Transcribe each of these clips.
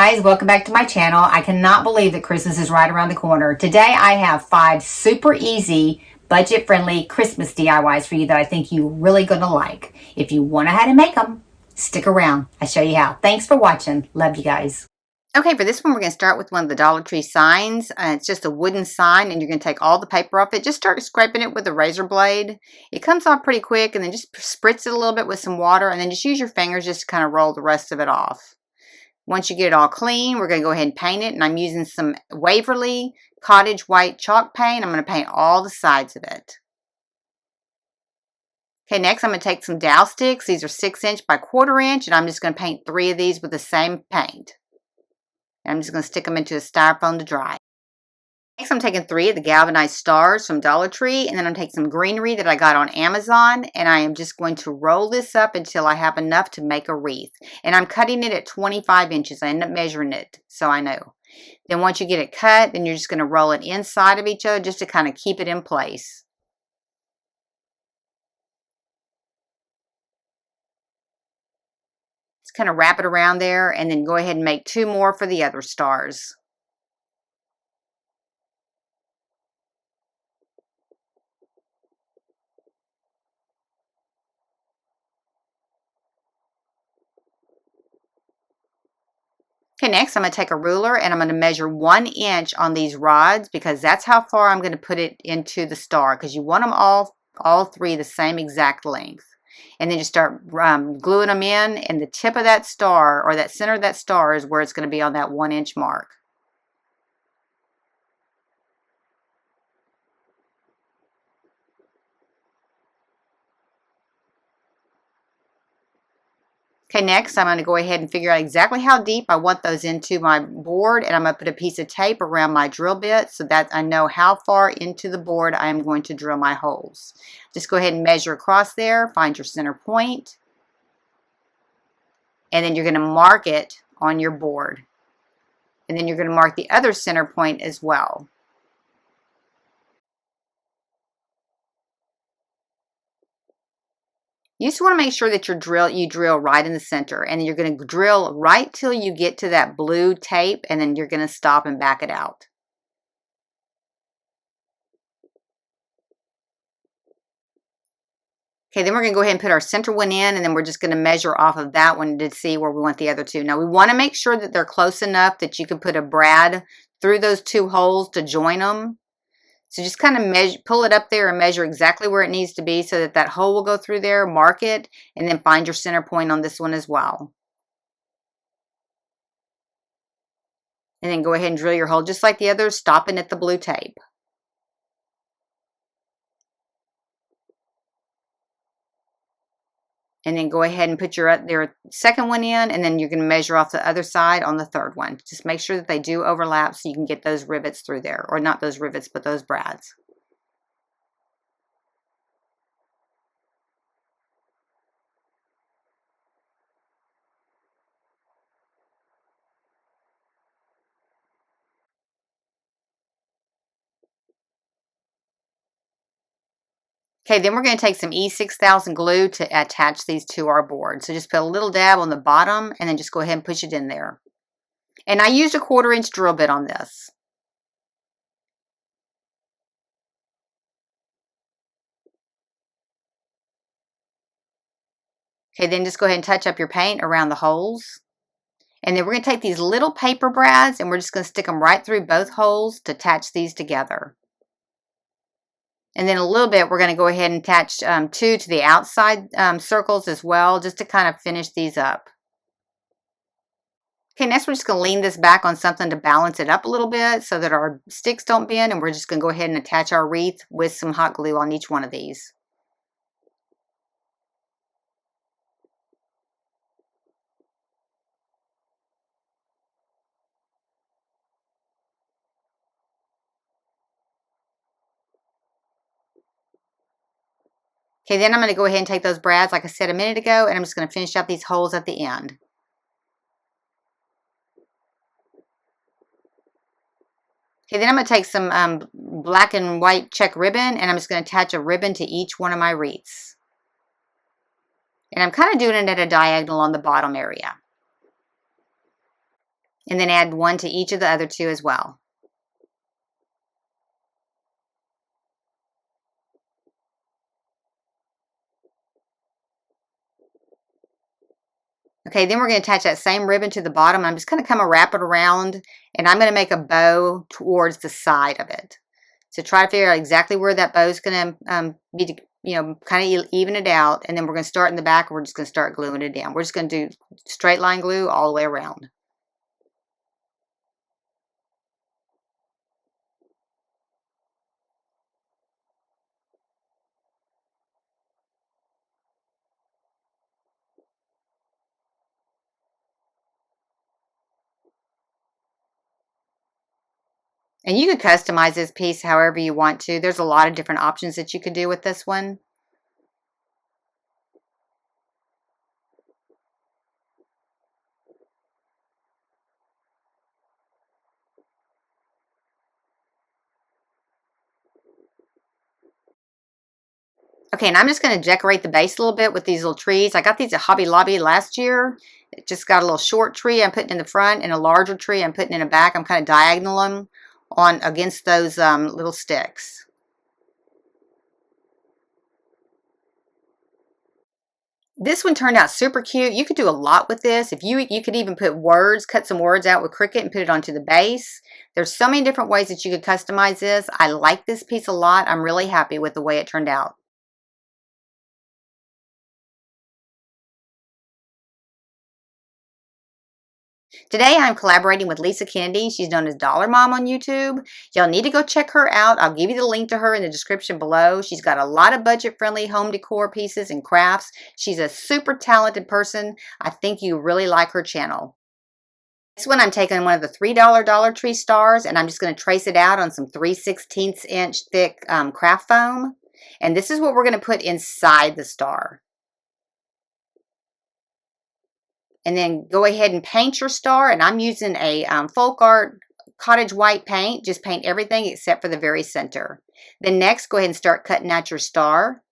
guys, welcome back to my channel. I cannot believe that Christmas is right around the corner. Today I have 5 super easy, budget-friendly Christmas DIYs for you that I think you're really going to like. If you want to know how to make them, stick around. I'll show you how. Thanks for watching. Love you guys. Okay, for this one we're going to start with one of the Dollar Tree signs. It's just a wooden sign and you're going to take all the paper off it. Just start scraping it with a razor blade. It comes off pretty quick and then just spritz it a little bit with some water and then just use your fingers just to kind of roll the rest of it off. Once you get it all clean, we're going to go ahead and paint it. And I'm using some Waverly Cottage white chalk paint. I'm going to paint all the sides of it. Okay, next I'm going to take some Dowel Sticks. These are 6" by 1/4 inch. And I'm just going to paint 3 of these with the same paint. And I'm just going to stick them into a styrofoam to dry. Next I'm taking 3 of the galvanized stars from Dollar Tree. And then I'm taking some greenery that I got on Amazon. And I am just going to roll this up until I have enough to make a wreath. And I'm cutting it at 25 inches. I end up measuring it so I know. Then once you get it cut, then you're just going to roll it inside of each other just to kind of keep it in place. Just kind of wrap it around there and then go ahead and make 2 more for the other stars. Okay, next I'm going to take a ruler and I'm going to measure 1 inch on these rods because that's how far I'm going to put it into the star because you want them all 3 the same exact length. And then just start gluing them in and the tip of that star or that center of that star is where it's going to be on that 1 inch mark. Okay, next I'm going to go ahead and figure out exactly how deep I want those into my board and I'm going to put a piece of tape around my drill bit so that I know how far into the board I am going to drill my holes. Just go ahead and measure across there, find your center point, and then you're going to mark it on your board. And then you're going to mark the other center point as well. You just want to make sure that you drill right in the center and then you're going to drill right till you get to that blue tape and then you're going to stop and back it out. Okay, then we're going to go ahead and put our center one in and then we're just going to measure off of that one to see where we want the other 2. Now we want to make sure that they're close enough that you can put a brad through those 2 holes to join them. So just kind of pull it up there and measure exactly where it needs to be so that that hole will go through there, mark it, and then find your center point on this one as well. And then go ahead and drill your hole just like the others, stopping at the blue tape. And then go ahead and put your second one in, and then you're going to measure off the other side on the 3rd one. Just make sure that they do overlap so you can get those rivets through there. Or not those rivets, but those brads. Okay, then we're going to take some E6000 glue to attach these to our board. So just put a little dab on the bottom and then just go ahead and push it in there. And I used a 1/4 inch drill bit on this. Okay, then just go ahead and touch up your paint around the holes. And then we're going to take these little paper brads and we're just going to stick them right through both holes to attach these together. And then a little bit, we're going to go ahead and attach 2 to the outside circles as well, just to kind of finish these up. Okay, next we're just going to lean this back on something to balance it up a little bit so that our sticks don't bend. And we're just going to go ahead and attach our wreath with some hot glue on each one of these. Okay, then I'm going to go ahead and take those brads like I said a minute ago, and I'm just going to finish up these holes at the end. Okay, then I'm going to take some black and white check ribbon, and I'm just going to attach a ribbon to each one of my wreaths. And I'm kind of doing it at a diagonal on the bottom area. And then add one to each of the other two as well. Okay, then we're going to attach that same ribbon to the bottom. I'm just going to come and wrap it around, and I'm going to make a bow towards the side of it. So try to figure out exactly where that bow is going to be, kind of even it out. And then we're going to start in the back, and we're just going to start gluing it down. We're just going to do straight line glue all the way around. And you can customize this piece however you want to. There's a lot of different options that you could do with this one. Okay, and I'm just going to decorate the base a little bit with these little trees. I got these at Hobby Lobby last year. It just got a little short tree I'm putting in the front and a larger tree I'm putting in the back. I'm kind of diagonal them on against those little sticks. This one turned out super cute. You could do a lot with this. If you could even put words, cut some words out with Cricut and put it onto the base. There's so many different ways that you could customize this. I like this piece a lot. I'm really happy with the way it turned out. Today I'm collaborating with Lisa Kennedy. She's known as Dollar Mom on YouTube. Y'all need to go check her out. I'll give you the link to her in the description below. She's got a lot of budget-friendly home decor pieces and crafts. She's a super talented person. I think you really like her channel. This one I'm taking one of the $3 Dollar Tree stars, and I'm just going to trace it out on some 3/16 inch thick craft foam. And this is what we're going to put inside the star. And then go ahead and paint your star. And I'm using a folk art cottage white paint. Just paint everything except for the very center. Then next, go ahead and start cutting out your star.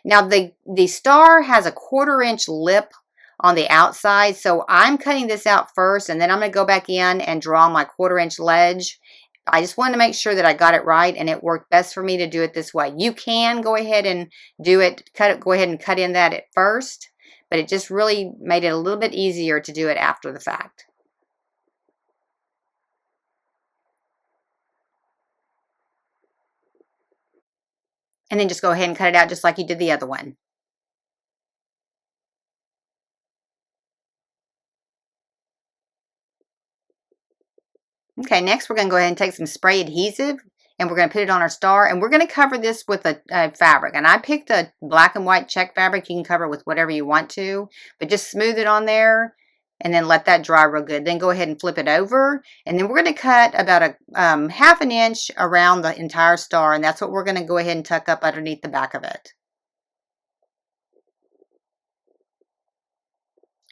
Now the star has a 1/4 inch lip on the outside. So I'm cutting this out first, and then I'm going to go back in and draw my 1/4 inch ledge. I just wanted to make sure that I got it right, and it worked best for me to do it this way. You can go ahead and do it, go ahead and cut in that at first, but it just really made it a little bit easier to do it after the fact. And then just go ahead and cut it out just like you did the other one. Okay, next we're going to go ahead and take some spray adhesive, and we're going to put it on our star, and we're going to cover this with a fabric. And I picked a black and white check fabric. You can cover it with whatever you want to, but just smooth it on there and then let that dry real good. Then go ahead and flip it over, and then we're going to cut about a 1/2 inch around the entire star, and that's what we're going to go ahead and tuck up underneath the back of it.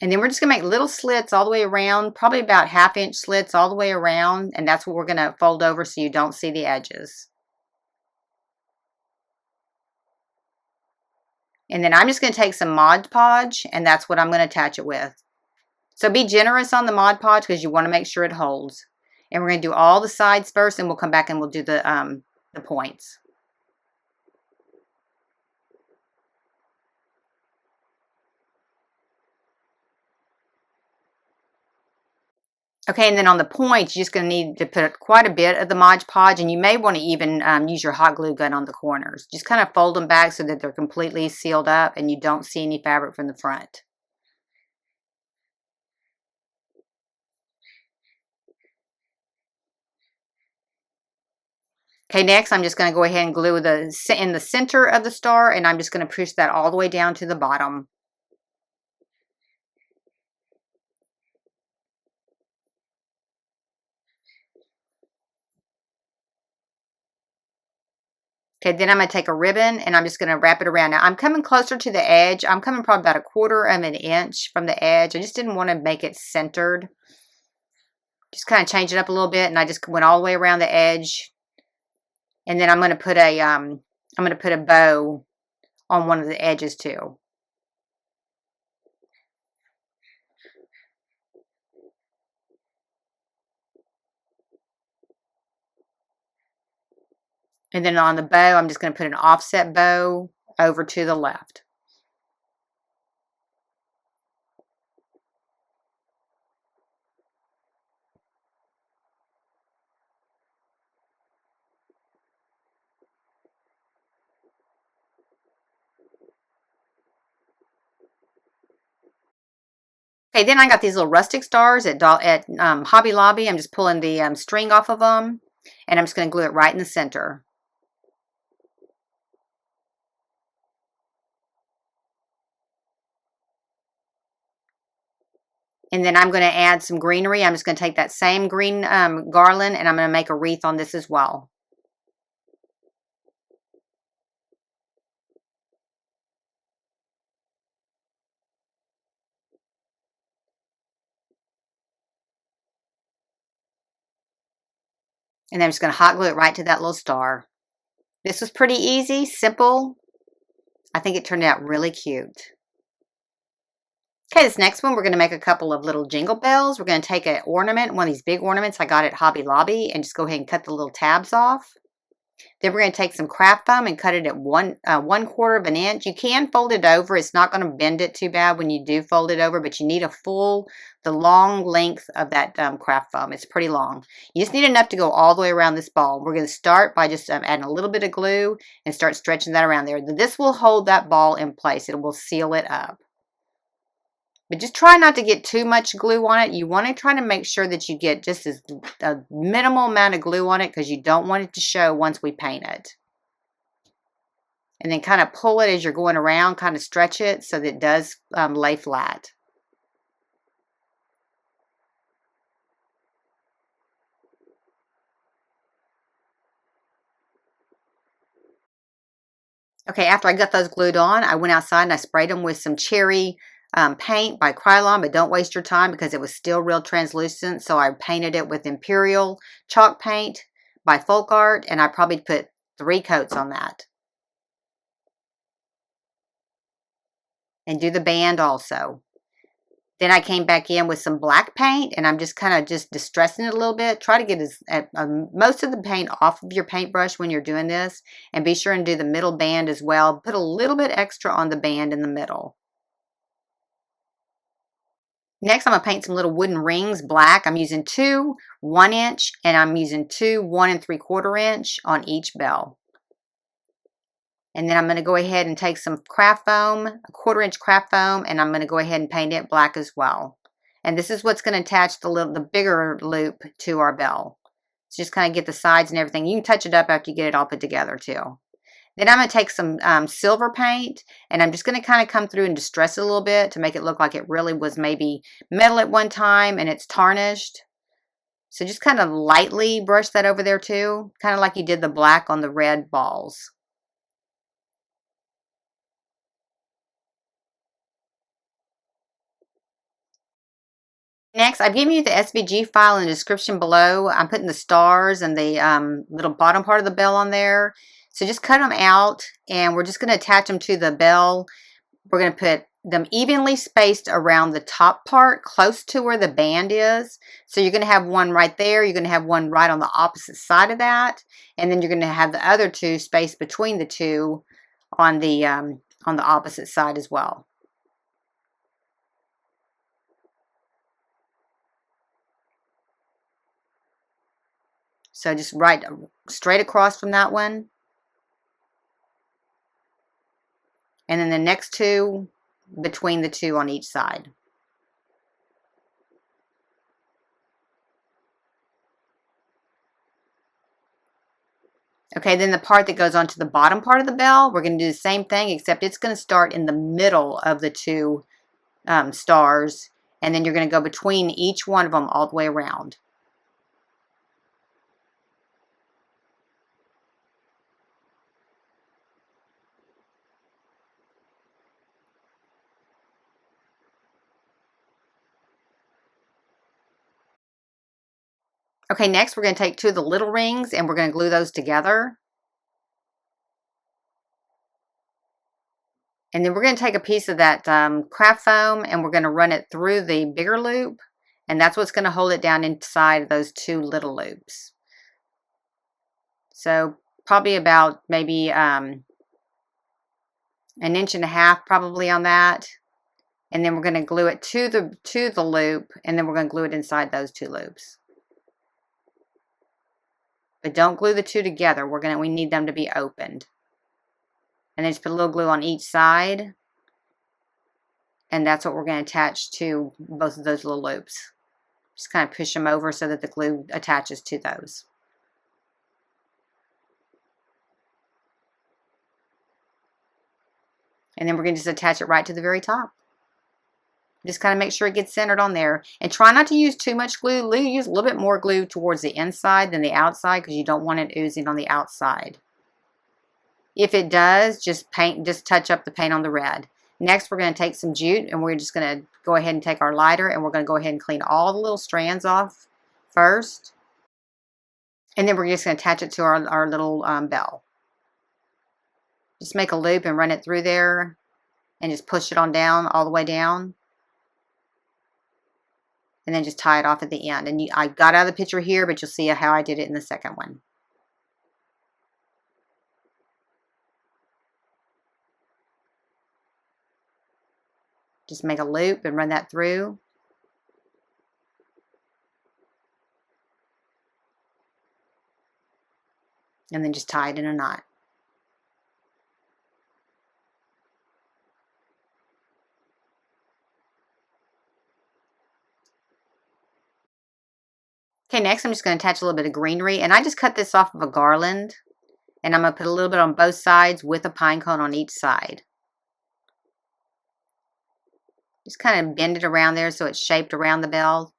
And then we're just going to make little slits all the way around, probably about 1/2 inch slits all the way around, and that's what we're going to fold over so you don't see the edges. And then I'm just going to take some Mod Podge, and that's what I'm going to attach it with. So be generous on the Mod Podge because you want to make sure it holds. And we're going to do all the sides first, and we'll come back and we'll do the points. Okay, and then on the points, you're just going to need to put quite a bit of the Mod Podge, and you may want to even use your hot glue gun on the corners. Just kind of fold them back so that they're completely sealed up and you don't see any fabric from the front. Okay, next I'm just going to go ahead and glue in the center of the star, and I'm just going to push that all the way down to the bottom. Okay, then I'm going to take a ribbon and I'm just going to wrap it around. Now I'm coming closer to the edge. I'm coming probably about 1/4 inch from the edge. I just didn't want to make it centered. Just kind of change it up a little bit, and I just went all the way around the edge. And then I'm going to put a bow on one of the edges too. And then on the bow, I'm just going to put an offset bow over to the left. Okay, then I got these little rustic stars at Hobby Lobby. I'm just pulling the string off of them, and I'm just going to glue it right in the center. And then I'm going to add some greenery. I'm just going to take that same green garland, and I'm going to make a wreath on this as well. And then I'm just going to hot glue it right to that little star. This was pretty easy, simple. I think it turned out really cute. Okay, this next one, we're going to make a couple of little jingle bells. We're going to take an ornament, one of these big ornaments I got at Hobby Lobby, and just go ahead and cut the little tabs off. Then we're going to take some craft foam and cut it at 1/4 of an inch. You can fold it over. It's not going to bend it too bad when you do fold it over, but you need the long length of that craft foam. It's pretty long. You just need enough to go all the way around this ball. We're going to start by just adding a little bit of glue and start stretching that around there. This will hold that ball in place. It will seal it up. But just try not to get too much glue on it. You want to try to make sure that you get just a minimal amount of glue on it because you don't want it to show once we paint it. And then kind of pull it as you're going around, kind of stretch it so that it does lay flat. Okay, after I got those glued on, I went outside and I sprayed them with some cherry paint by Krylon, but don't waste your time because it was still real translucent. So I painted it with Imperial chalk paint by Folk Art, and I probably put 3 coats on that. And do the band also. Then I came back in with some black paint, and I'm just kind of just distressing it a little bit. Try to get most of the paint off of your paintbrush when you're doing this, and be sure and do the middle band as well. Put a little bit extra on the band in the middle. Next, I'm going to paint some little wooden rings black. I'm using 2 1-inch, and I'm using 2 1 3/4 inch on each bell. And then I'm going to go ahead and take some craft foam, a 1/4 inch craft foam, and I'm going to go ahead and paint it black as well. And this is what's going to attach the bigger loop to our bell. So just kind of get the sides and everything. You can touch it up after you get it all put together too. Then I'm going to take some silver paint, and I'm just going to kind of come through and distress it a little bit to make it look like it really was maybe metal at one time and it's tarnished. So just kind of lightly brush that over there too, kind of like you did the black on the red balls. Next, I've given you the SVG file in the description below. I'm putting the stars and the little bottom part of the bell on there. So just cut them out, and we're just going to attach them to the bell. We're going to put them evenly spaced around the top part, close to where the band is. So you're going to have one right there. You're going to have one right on the opposite side of that. And then you're going to have the other 2 spaced between the 2 on the opposite side as well. So just right straight across from that one. And then the next 2 between the 2 on each side. Okay, then the part that goes onto the bottom part of the bell, we're going to do the same thing, except it's going to start in the middle of the 2 stars, and then you're going to go between each one of them all the way around. Okay, next we're going to take 2 of the little rings and we're going to glue those together. And then we're going to take a piece of that craft foam and we're going to run it through the bigger loop. And that's what's going to hold it down inside those 2 little loops. So probably about maybe 1.5 inches probably on that. And then we're going to glue it to the loop, and then we're going to glue it inside those 2 loops. But don't glue the 2 together. We need them to be opened. And then just put a little glue on each side. And that's what we're going to attach to both of those little loops. Just kind of push them over so that the glue attaches to those. And then we're going to just attach it right to the very top. Just kind of make sure it gets centered on there. And try not to use too much glue. Use a little bit more glue towards the inside than the outside, because you don't want it oozing on the outside. If it does, just touch up the paint on the red. Next, we're going to take some jute, and we're just going to go ahead and take our lighter, and we're going to go ahead and clean all the little strands off first. And then we're just going to attach it to our little bell. Just make a loop and run it through there, and just push it on down, all the way down. And then just tie it off at the end. And I got out of the picture here, but you'll see how I did it in the second one. Just make a loop and run that through. And then just tie it in a knot. Okay, next I'm just going to attach a little bit of greenery, and I just cut this off of a garland, and I'm going to put a little bit on both sides with a pine cone on each side. Just kind of bend it around there so it's shaped around the bell.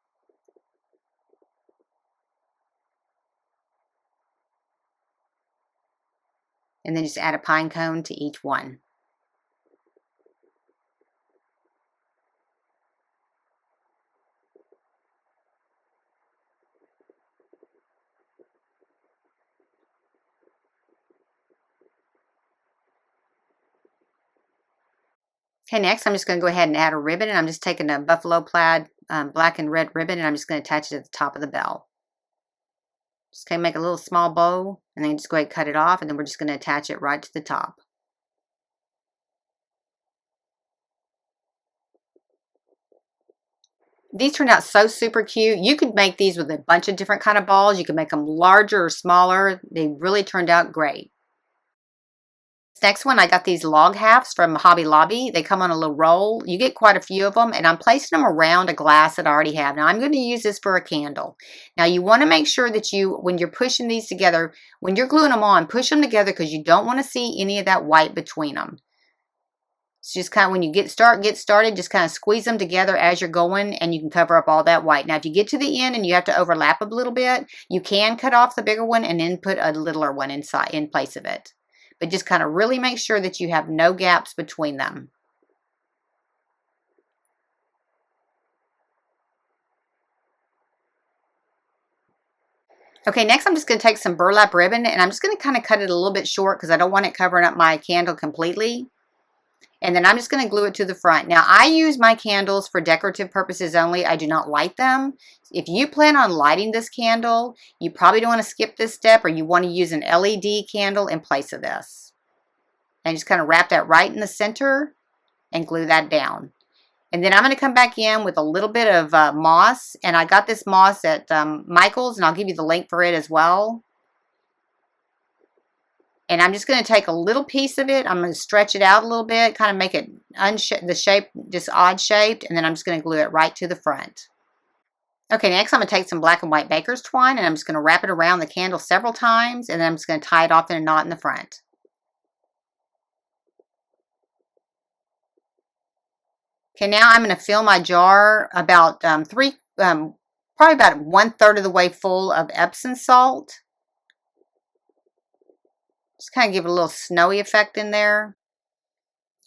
And then just add a pine cone to each one. Okay, next I'm just going to go ahead and add a ribbon, and I'm just taking a buffalo plaid black and red ribbon, and I'm just going to attach it at the top of the bell. Just going to make a little small bow, and then just go ahead and cut it off, and then we're just going to attach it right to the top. These turned out so super cute. You could make these with a bunch of different kind of balls. You could make them larger or smaller. They really turned out great. Next one, I got these log halves from Hobby Lobby. They come on a little roll. You get quite a few of them, and I'm placing them around a glass that I already have. Now, I'm going to use this for a candle. Now, you want to make sure that when you're pushing these together, when you're gluing them on, push them together, because you don't want to see any of that white between them. So just kind of when you get started, just kind of squeeze them together as you're going, and you can cover up all that white. Now, if you get to the end and you have to overlap a little bit, you can cut off the bigger one and then put a littler one in place of it. But just kind of really make sure that you have no gaps between them. Okay, next I'm just going to take some burlap ribbon, and I'm just going to kind of cut it a little bit short because I don't want it covering up my candle completely. And then I'm just going to glue it to the front. Now, I use my candles for decorative purposes only. I do not light them. If you plan on lighting this candle, you probably don't want to skip this step, or you want to use an LED candle in place of this. And just kind of wrap that right in the center and glue that down. And then I'm going to come back in with a little bit of moss. And I got this moss at Michael's, and I'll give you the link for it as well. And I'm just going to take a little piece of it. I'm going to stretch it out a little bit, kind of make it the shape just odd shaped. And then I'm just going to glue it right to the front. Okay, next I'm going to take some black and white baker's twine, and I'm just going to wrap it around the candle several times. And then I'm just going to tie it off in a knot in the front. Okay, now I'm going to fill my jar about probably about 1/3 of the way full of Epsom salt. Just kind of give it a little snowy effect in there.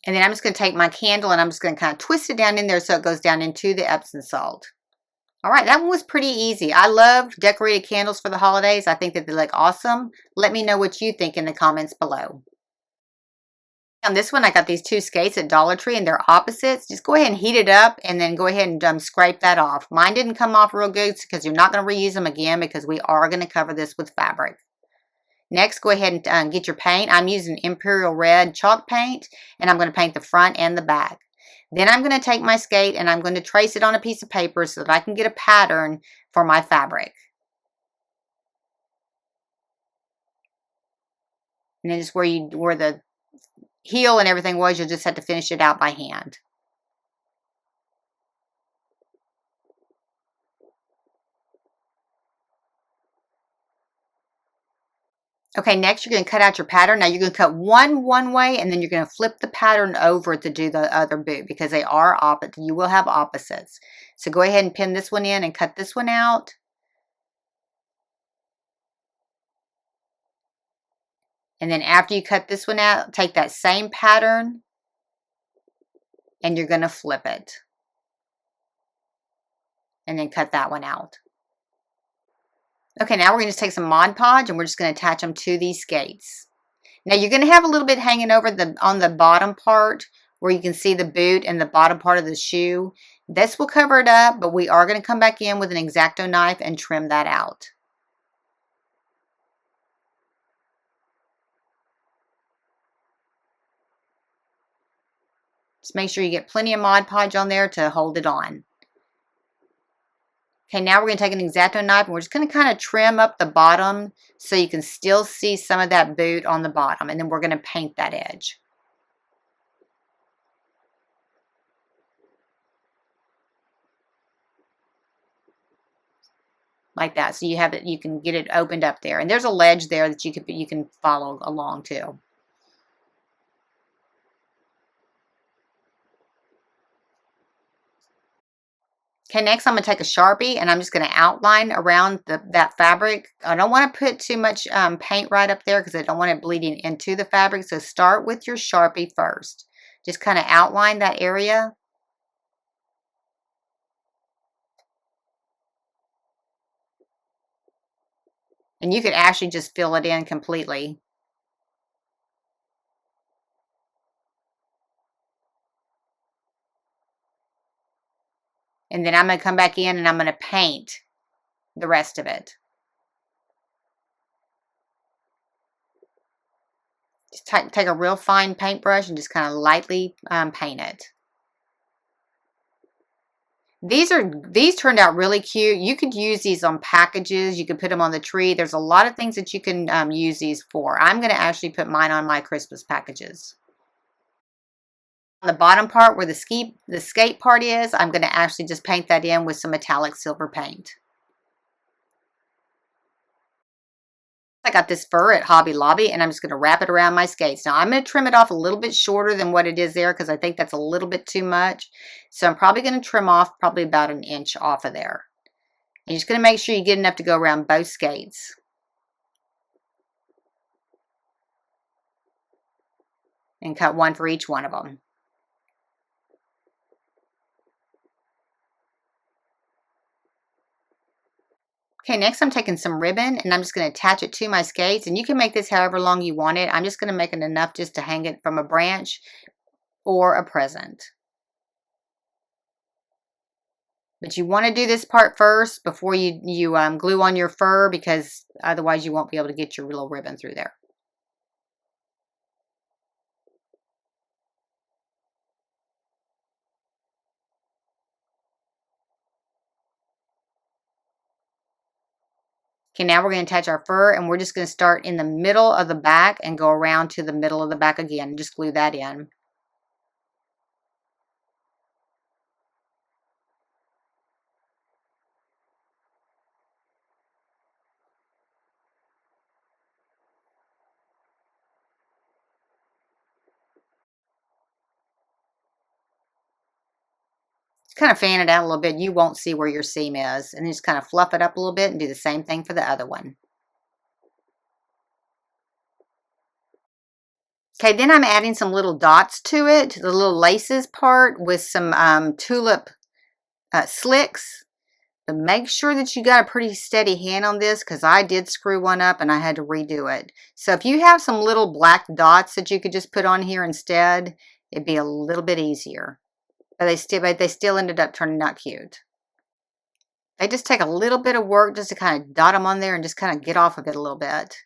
And then I'm just going to take my candle, and I'm just going to kind of twist it down in there so it goes down into the Epsom salt. All right, that one was pretty easy. I love decorated candles for the holidays. I think that they look awesome. Let me know what you think in the comments below. On this one, I got these 2 skates at Dollar Tree, and they're opposites. Just go ahead and heat it up, and then go ahead and scrape that off. Mine didn't come off real good because you're not going to reuse them again, because we are going to cover this with fabric. Next, go ahead and get your paint. I'm using Imperial red chalk paint, and I'm going to paint the front and the back. Then I'm going to take my skate and I'm going to trace it on a piece of paper so that I can get a pattern for my fabric. And then just where the heel and everything was, you'll just have to finish it out by hand. Okay, next you're going to cut out your pattern. Now you're going to cut one way, and then you're going to flip the pattern over to do the other boot because they are opposite. You will have opposites. So go ahead and pin this one in and cut this one out. And then after you cut this one out, take that same pattern and you're going to flip it. And then cut that one out. Okay, now we're going to take some Mod Podge and we're just going to attach them to these skates. Now you're going to have a little bit hanging over on the bottom part where you can see the boot and the bottom part of the shoe. This will cover it up, but we are going to come back in with an X-Acto knife and trim that out. Just make sure you get plenty of Mod Podge on there to hold it on. Okay, now we're going to take an X-Acto knife and we're just going to kind of trim up the bottom so you can still see some of that boot on the bottom. And then we're going to paint that edge. Like that. So you have it, you can get it opened up there. And there's a ledge there that you can follow along too. Okay, next I'm going to take a Sharpie and I'm just going to outline around that fabric. I don't want to put too much paint right up there because I don't want it bleeding into the fabric. So start with your Sharpie first. Just kind of outline that area. And you could actually just fill it in completely. And then I'm going to come back in and I'm going to paint the rest of it. Just take a real fine paintbrush and just kind of lightly paint it. These turned out really cute. You could use these on packages. You could put them on the tree. There's a lot of things that you can use these for. I'm going to actually put mine on my Christmas packages. On the bottom part where the skate part is, I'm going to actually just paint that in with some metallic silver paint. I got this fur at Hobby Lobby and I'm just going to wrap it around my skates. Now I'm going to trim it off a little bit shorter than what it is there because I think that's a little bit too much. So I'm probably going to trim off probably about 1 inch off of there. And you're just going to make sure you get enough to go around both skates. And cut one for each one of them. Okay, next I'm taking some ribbon and I'm just going to attach it to my skates. And you can make this however long you want it. I'm just going to make it enough just to hang it from a branch or a present. But you want to do this part first before you glue on your fur because otherwise you won't be able to get your little ribbon through there. Okay, now we're going to attach our fur and we're just going to start in the middle of the back and go around to the middle of the back again and just glue that in. Just kind of fan it out a little bit. You won't see where your seam is. And just kind of fluff it up a little bit and do the same thing for the other one. Okay, then I'm adding some little dots to it, the little laces part with some Tulip Slicks. But make sure that you got a pretty steady hand on this because I did screw one up and I had to redo it. So if you have some little black dots that you could just put on here instead, it'd be a little bit easier. But they still ended up turning out cute. They just take a little bit of work just to kind of dot them on there and just kind of get off of it a little bit.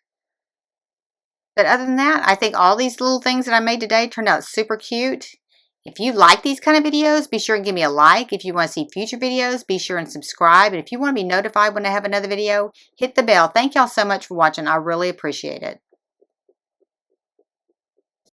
But other than that, I think all these little things that I made today turned out super cute. If you like these kind of videos, be sure and give me a like. If you want to see future videos, be sure and subscribe. And if you want to be notified when I have another video, hit the bell. Thank y'all so much for watching. I really appreciate it.